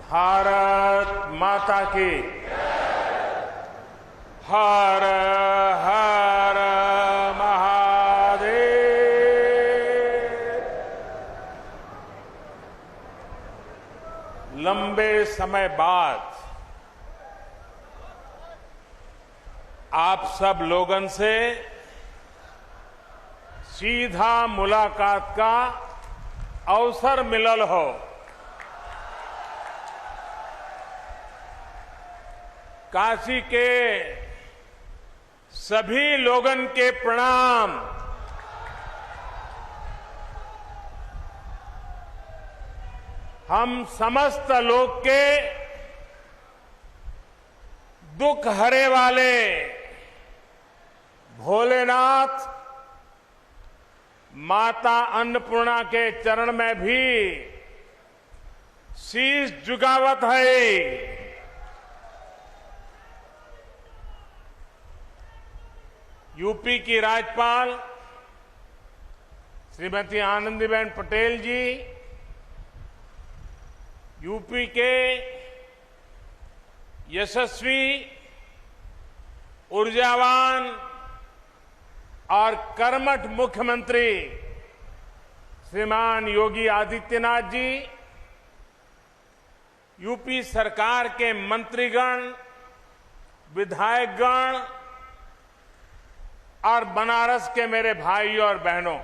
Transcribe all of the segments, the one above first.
भारत माता की हर हर महादेव। लंबे समय बाद आप सब लोगन से सीधा मुलाकात का अवसर मिलल हो। काशी के सभी लोगन के प्रणाम। हम समस्त लोग के दुख हरे वाले भोलेनाथ माता अन्नपूर्णा के चरण में भी शीश झुकावत है। यूपी की राज्यपाल श्रीमती आनंदीबेन पटेल जी, यूपी के यशस्वी, ऊर्जावान और कर्मठ मुख्यमंत्री श्रीमान योगी आदित्यनाथ जी, यूपी सरकार के मंत्रीगण, विधायकगण और बनारस के मेरे भाइयों और बहनों,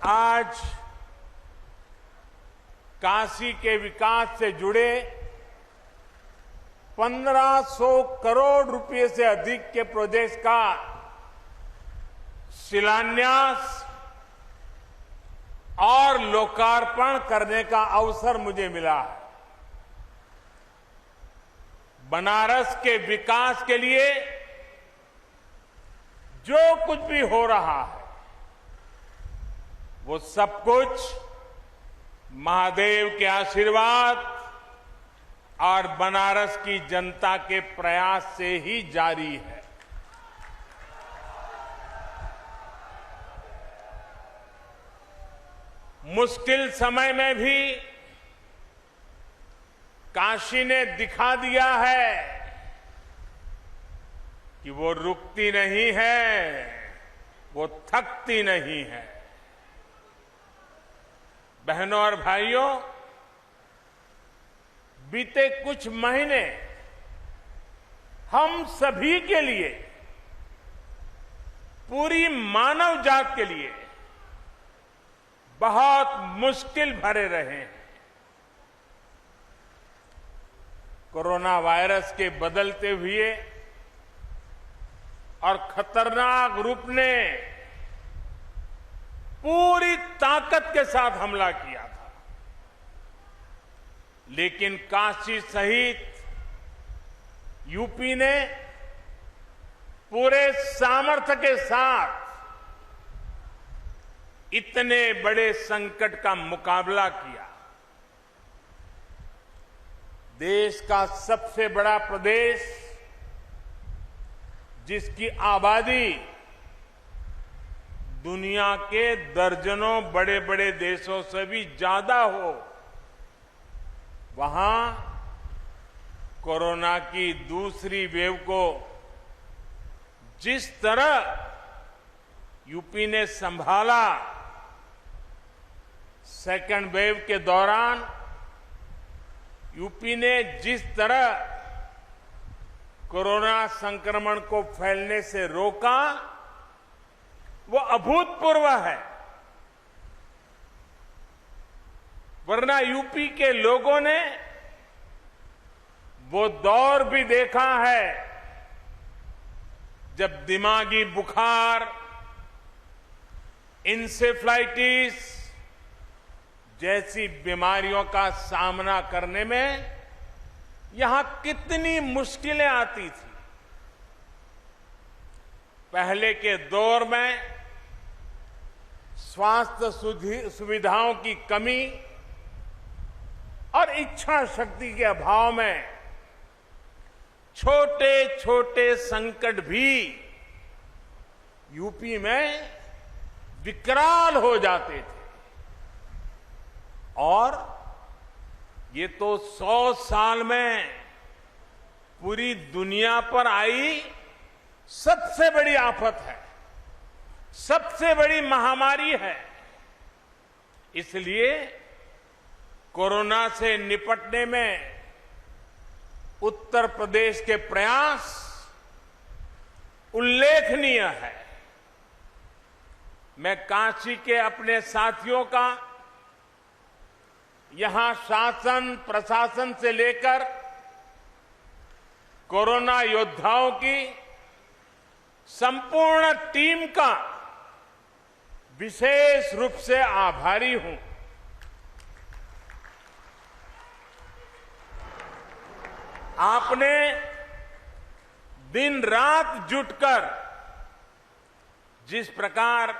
आज काशी के विकास से जुड़े 1500 करोड़ रुपए से अधिक के प्रोजेक्ट का शिलान्यास और लोकार्पण करने का अवसर मुझे मिला है। बनारस के विकास के लिए जो कुछ भी हो रहा है वो सब कुछ महादेव के आशीर्वाद और बनारस की जनता के प्रयास से ही जारी है। मुश्किल समय में भी काशी ने दिखा दिया है कि वो रुकती नहीं है, वो थकती नहीं है। बहनों और भाइयों, बीते कुछ महीने हम सभी के लिए, पूरी मानव जात के लिए बहुत मुश्किल भरे रहे हैं। कोरोना वायरस के बदलते हुए और खतरनाक रूप ने पूरी ताकत के साथ हमला किया था, लेकिन काशी सहित यूपी ने पूरे सामर्थ्य के साथ इतने बड़े संकट का मुकाबला किया। देश का सबसे बड़ा प्रदेश, जिसकी आबादी दुनिया के दर्जनों बड़े बड़े देशों से भी ज्यादा हो, वहां कोरोना की दूसरी वेव को जिस तरह यूपी ने संभाला, सेकेंड वेव के दौरान यूपी ने जिस तरह कोरोना संक्रमण को फैलने से रोका, वो अभूतपूर्व है। वरना यूपी के लोगों ने वो दौर भी देखा है जब दिमागी बुखार, इंसेफ्लाइटिस जैसी बीमारियों का सामना करने में यहां कितनी मुश्किलें आती थी। पहले के दौर में स्वास्थ्य सुविधाओं की कमी और इच्छा शक्ति के अभाव में छोटे छोटे संकट भी यूपी में विकराल हो जाते थे। और ये तो 100 साल में पूरी दुनिया पर आई सबसे बड़ी आफत है, सबसे बड़ी महामारी है। इसलिए कोरोना से निपटने में उत्तर प्रदेश के प्रयास उल्लेखनीय है। मैं काशी के अपने साथियों का, यहां शासन प्रशासन से लेकर कोरोना योद्धाओं की संपूर्ण टीम का विशेष रूप से आभारी हूं। आपने दिन रात जुटकर जिस प्रकार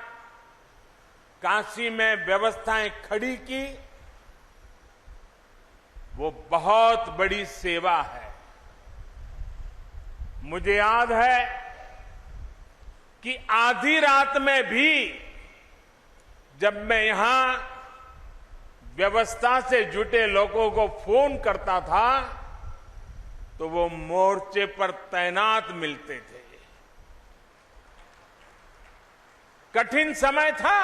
काशी में व्यवस्थाएं खड़ी की, वो बहुत बड़ी सेवा है। मुझे याद है कि आधी रात में भी जब मैं यहां व्यवस्था से जुटे लोगों को फोन करता था तो वो मोर्चे पर तैनात मिलते थे। कठिन समय था,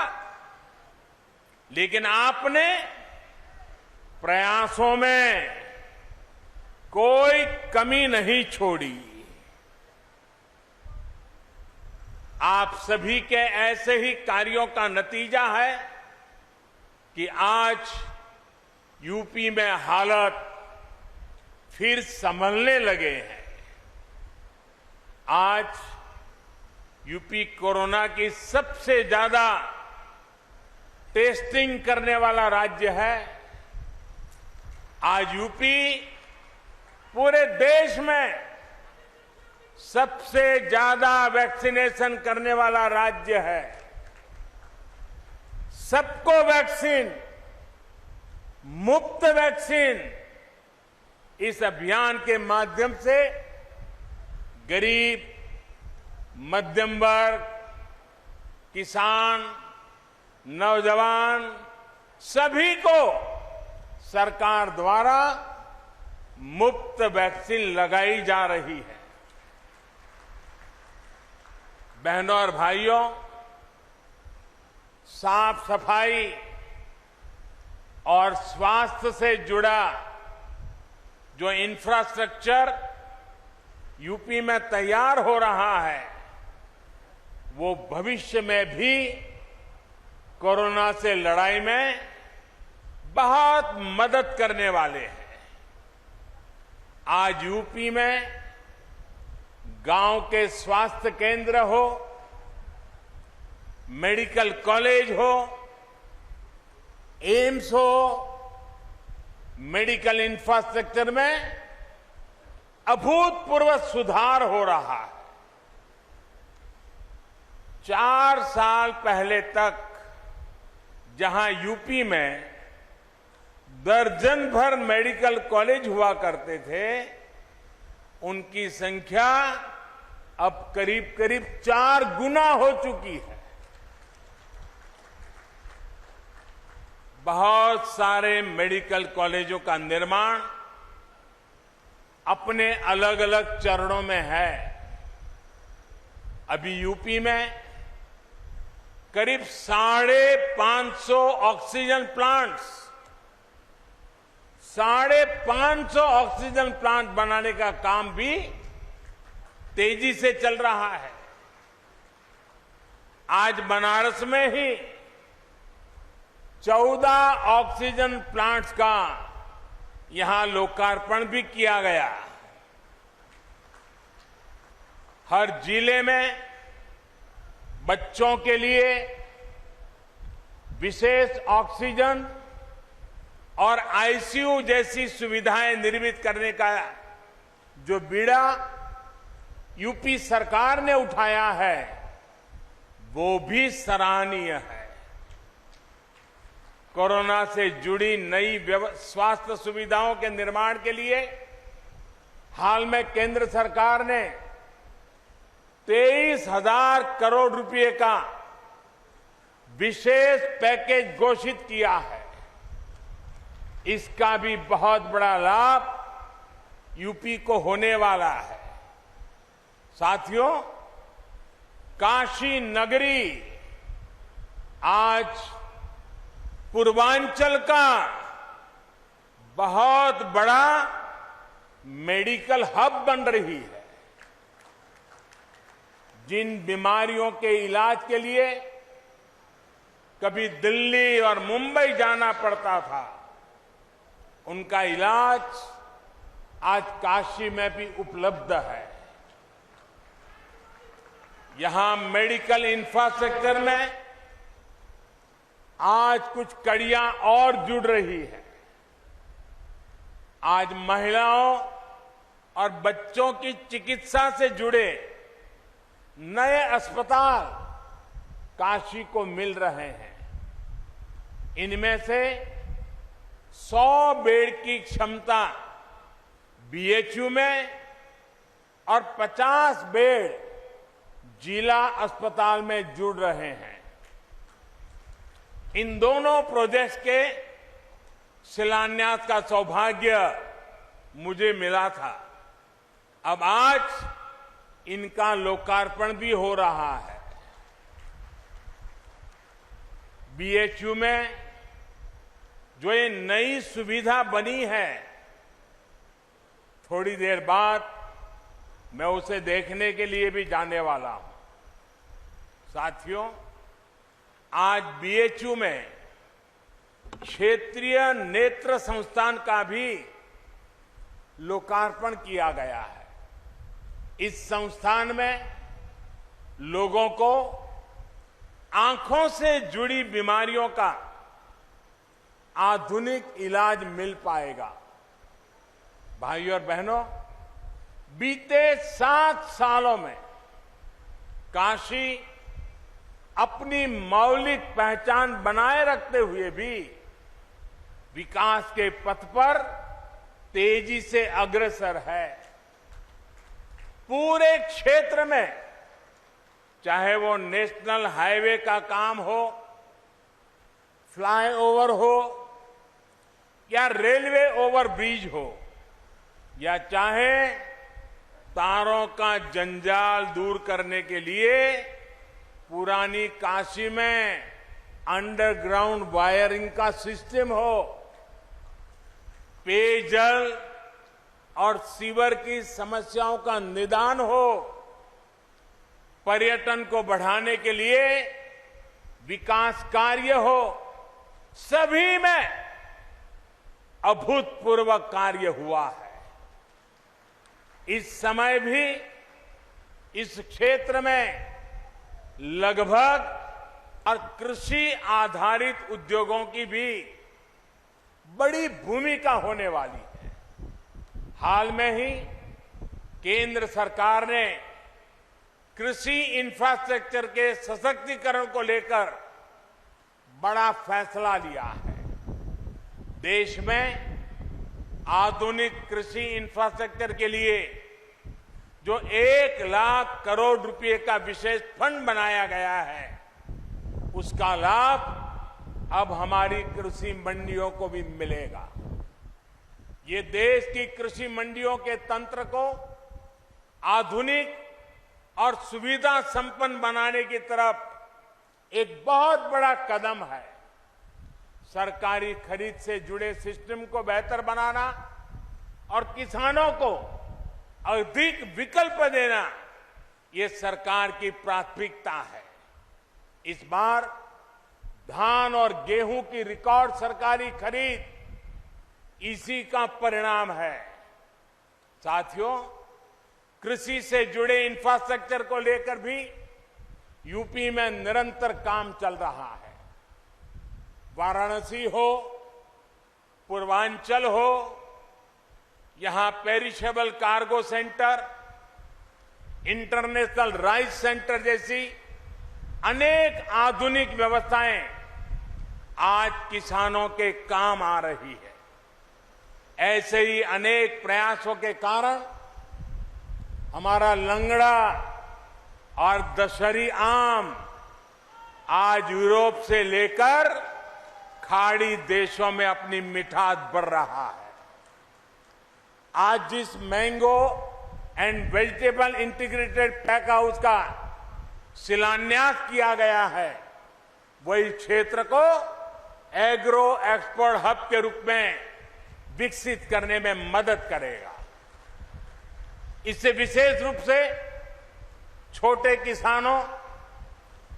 लेकिन आपने प्रयासों में कोई कमी नहीं छोड़ी। आप सभी के ऐसे ही कार्यों का नतीजा है कि आज यूपी में हालत फिर संभलने लगे हैं। आज यूपी कोरोना की सबसे ज्यादा टेस्टिंग करने वाला राज्य है। आज यूपी पूरे देश में सबसे ज्यादा वैक्सीनेशन करने वाला राज्य है। सबको वैक्सीन, मुफ्त वैक्सीन, इस अभियान के माध्यम से गरीब, मध्यम वर्ग, किसान, नौजवान सभी को सरकार द्वारा मुफ्त वैक्सीन लगाई जा रही है। बहनों और भाइयों, साफ सफाई और स्वास्थ्य से जुड़ा जो इंफ्रास्ट्रक्चर यूपी में तैयार हो रहा है, वो भविष्य में भी कोरोना से लड़ाई में बहुत मदद करने वाले हैं। आज यूपी में गांव के स्वास्थ्य केंद्र हो, मेडिकल कॉलेज हो, एम्स हो, मेडिकल इंफ्रास्ट्रक्चर में अभूतपूर्व सुधार हो रहा है। 4 साल पहले तक जहां यूपी में दर्जन भर मेडिकल कॉलेज हुआ करते थे, उनकी संख्या अब करीब करीब 4 गुना हो चुकी है। बहुत सारे मेडिकल कॉलेजों का निर्माण अपने अलग अलग चरणों में है। अभी यूपी में करीब 550 ऑक्सीजन प्लांट्स, 550 ऑक्सीजन प्लांट बनाने का काम भी तेजी से चल रहा है। आज बनारस में ही 14 ऑक्सीजन प्लांट्स का यहां लोकार्पण भी किया गया। हर जिले में बच्चों के लिए विशेष ऑक्सीजन और आईसीयू जैसी सुविधाएं निर्मित करने का जो बीड़ा यूपी सरकार ने उठाया है, वो भी सराहनीय है। कोरोना से जुड़ी नई स्वास्थ्य सुविधाओं के निर्माण के लिए हाल में केंद्र सरकार ने 23,000 करोड़ रुपए का विशेष पैकेज घोषित किया है। इसका भी बहुत बड़ा लाभ यूपी को होने वाला है। साथियों, काशी नगरी आज पूर्वांचल का बहुत बड़ा मेडिकल हब बन रही है। जिन बीमारियों के इलाज के लिए कभी दिल्ली और मुंबई जाना पड़ता था, उनका इलाज आज काशी में भी उपलब्ध है। यहां मेडिकल इंफ्रास्ट्रक्चर में आज कुछ कड़ियां और जुड़ रही है। आज महिलाओं और बच्चों की चिकित्सा से जुड़े नए अस्पताल काशी को मिल रहे हैं। इनमें से 100 बेड की क्षमता बीएचयू में और 50 बेड जिला अस्पताल में जुड़ रहे हैं। इन दोनों प्रोजेक्ट्स के शिलान्यास का सौभाग्य मुझे मिला था। अब आज इनका लोकार्पण भी हो रहा है। बीएचयू में जो ये नई सुविधा बनी है, थोड़ी देर बाद मैं उसे देखने के लिए भी जाने वाला हूं। साथियों, आज बीएचयू में क्षेत्रीय नेत्र संस्थान का भी लोकार्पण किया गया है। इस संस्थान में लोगों को आंखों से जुड़ी बीमारियों का आधुनिक इलाज मिल पाएगा। भाइयों और बहनों, बीते 7 सालों में काशी अपनी मौलिक पहचान बनाए रखते हुए भी विकास के पथ पर तेजी से अग्रसर है। पूरे क्षेत्र में, चाहे वो नेशनल हाईवे का काम हो, फ्लाईओवर हो या रेलवे ओवरब्रिज हो, या चाहे तारों का जंजाल दूर करने के लिए पुरानी काशी में अंडरग्राउंड वायरिंग का सिस्टम हो, पेयजल और सीवर की समस्याओं का निदान हो, पर्यटन को बढ़ाने के लिए विकास कार्य हो, सभी में अभूतपूर्व कार्य हुआ है। इस समय भी इस क्षेत्र में लगभग और कृषि आधारित उद्योगों की भी बड़ी भूमिका होने वाली है। हाल में ही केंद्र सरकार ने कृषि इंफ्रास्ट्रक्चर के सशक्तिकरण को लेकर बड़ा फैसला लिया है। देश में आधुनिक कृषि इंफ्रास्ट्रक्चर के लिए जो 1 लाख करोड़ रुपए का विशेष फंड बनाया गया है, उसका लाभ अब हमारी कृषि मंडियों को भी मिलेगा। ये देश की कृषि मंडियों के तंत्र को आधुनिक और सुविधा संपन्न बनाने की तरफ एक बहुत बड़ा कदम है। सरकारी खरीद से जुड़े सिस्टम को बेहतर बनाना और किसानों को अधिक विकल्प देना, ये सरकार की प्राथमिकता है। इस बार धान और गेहूं की रिकॉर्ड सरकारी खरीद इसी का परिणाम है। साथियों, कृषि से जुड़े इंफ्रास्ट्रक्चर को लेकर भी यूपी में निरंतर काम चल रहा है। वाराणसी हो, पूर्वांचल हो, यहां perishable cargo centre, international rice centre जैसी अनेक आधुनिक व्यवस्थाएं आज किसानों के काम आ रही है। ऐसे ही अनेक प्रयासों के कारण हमारा लंगड़ा और दशहरी आम आज यूरोप से लेकर खाड़ी देशों में अपनी मिठास बढ़ रहा है। आज जिस mango and vegetable integrated pack house का शिलान्यास किया गया है, वही क्षेत्र को एग्रो एक्सपोर्ट हब के रूप में विकसित करने में मदद करेगा। इससे विशेष रूप से छोटे किसानों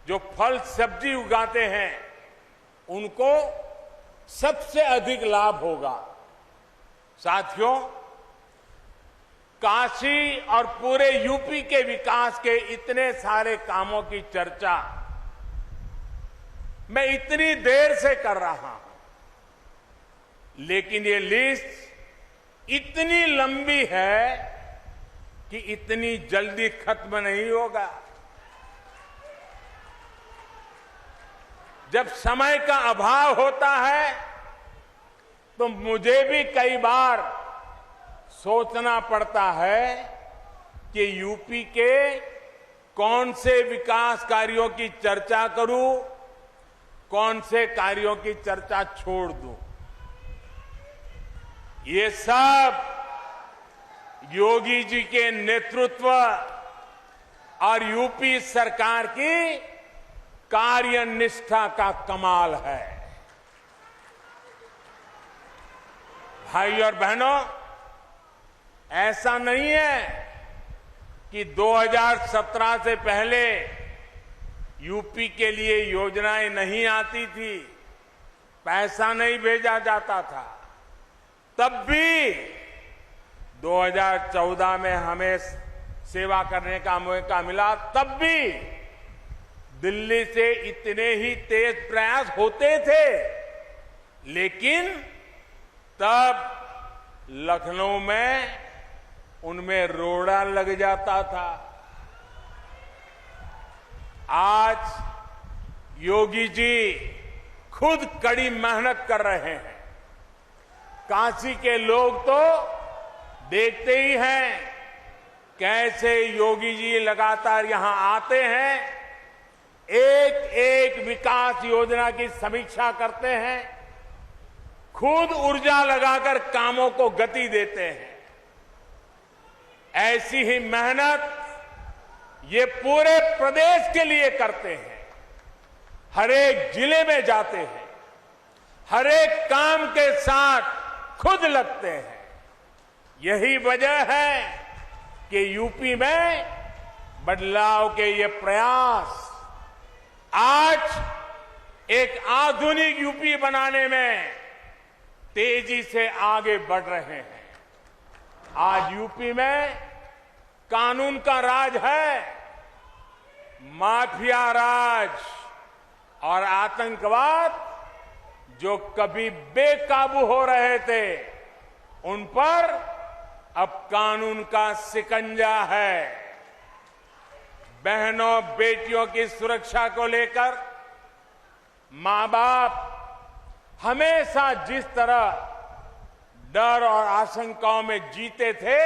जो फल सब्जी उगाते हैं, उनको सबसे अधिक लाभ होगा। साथियों, काशी और पूरे यूपी के विकास के इतने सारे कामों की चर्चा मैं इतनी देर से कर रहा हूं, लेकिन ये लिस्ट इतनी लंबी है कि इतनी जल्दी खत्म नहीं होगा। जब समय का अभाव होता है तो मुझे भी कई बार सोचना पड़ता है कि यूपी के कौन से विकास कार्यों की चर्चा करूं, कौन से कार्यों की चर्चा छोड़ दूं। ये सब योगी जी के नेतृत्व और यूपी सरकार की कार्यनिष्ठा का कमाल है। भाई और बहनों, ऐसा नहीं है कि 2017 से पहले यूपी के लिए योजनाएं नहीं आती थी, पैसा नहीं भेजा जाता था। तब भी 2014 में हमें सेवा करने का मौका मिला, तब भी दिल्ली से इतने ही तेज प्रयास होते थे, लेकिन तब लखनऊ में उनमें रोड़ा लग जाता था। आज योगी जी खुद कड़ी मेहनत कर रहे हैं। काशी के लोग तो देखते ही हैं कैसे योगी जी लगातार यहां आते हैं, एक एक विकास योजना की समीक्षा करते हैं, खुद ऊर्जा लगाकर कामों को गति देते हैं। ऐसी ही मेहनत ये पूरे प्रदेश के लिए करते हैं। हर एक जिले में जाते हैं, हर एक काम के साथ खुद लगते हैं। यही वजह है कि यूपी में बदलाव के ये प्रयास आज एक आधुनिक यूपी बनाने में तेजी से आगे बढ़ रहे हैं। आज यूपी में कानून का राज है, माफिया राज और आतंकवाद जो कभी बेकाबू हो रहे थे, उन पर अब कानून का शिकंजा है। बहनों बेटियों की सुरक्षा को लेकर मां बाप हमेशा जिस तरह डर और आशंकाओं में जीते थे,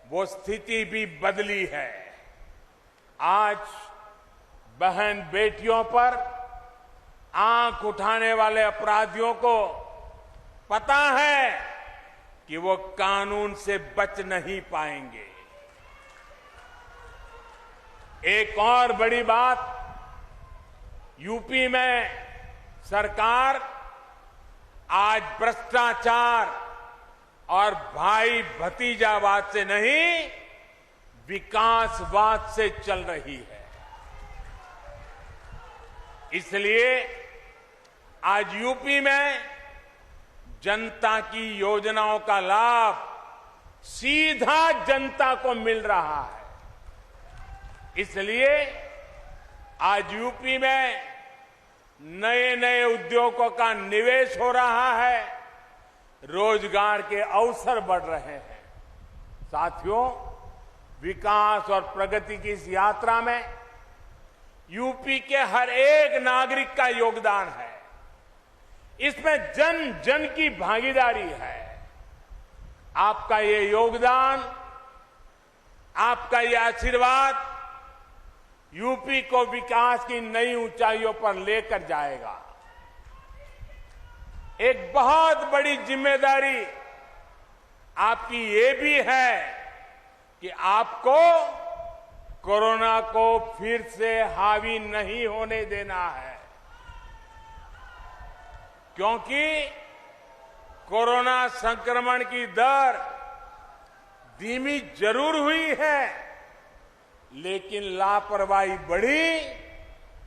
वो स्थिति भी बदली है। आज बहन बेटियों पर आंख उठाने वाले अपराधियों को पता है कि वो कानून से बच नहीं पाएंगे। एक और बड़ी बात, यूपी में सरकार आज भ्रष्टाचार और भाई भतीजावाद से नहीं, विकासवाद से चल रही है। इसलिए आज यूपी में जनता की योजनाओं का लाभ सीधा जनता को मिल रहा है। इसलिए आज यूपी में नए नए उद्योगों का निवेश हो रहा है, रोजगार के अवसर बढ़ रहे हैं। साथियों, विकास और प्रगति की इस यात्रा में यूपी के हर एक नागरिक का योगदान है। इसमें जन जन की भागीदारी है। आपका ये योगदान, आपका ये आशीर्वाद यूपी को विकास की नई ऊंचाइयों पर लेकर जाएगा। एक बहुत बड़ी जिम्मेदारी आपकी ये भी है कि आपको कोरोना को फिर से हावी नहीं होने देना है, क्योंकि कोरोना संक्रमण की दर धीमी जरूर हुई है, लेकिन लापरवाही बढ़ी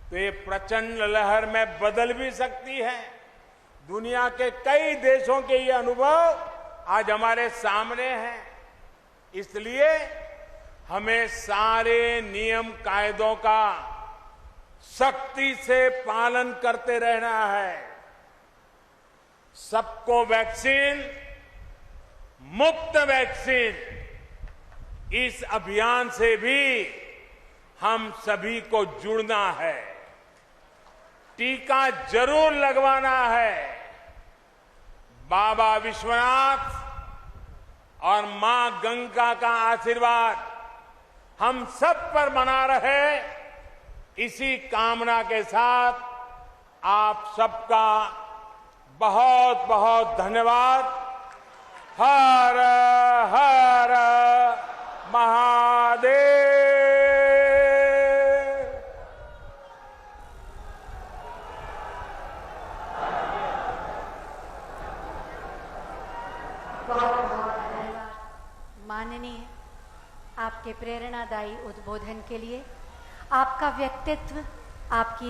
तो ये प्रचंड लहर में बदल भी सकती है। दुनिया के कई देशों के ये अनुभव आज हमारे सामने हैं। इसलिए हमें सारे नियम कायदों का सख्ती से पालन करते रहना है। सबको वैक्सीन, मुफ्त वैक्सीन, इस अभियान से भी हम सभी को जुड़ना है। टीका जरूर लगवाना है। बाबा विश्वनाथ और मां गंगा का आशीर्वाद हम सब पर बना रहे, इसी कामना के साथ आप सबका बहुत बहुत धन्यवाद। हर हर महादेव। माननीय, आपके प्रेरणादायी उद्बोधन के लिए, आपका व्यक्तित्व, आपकी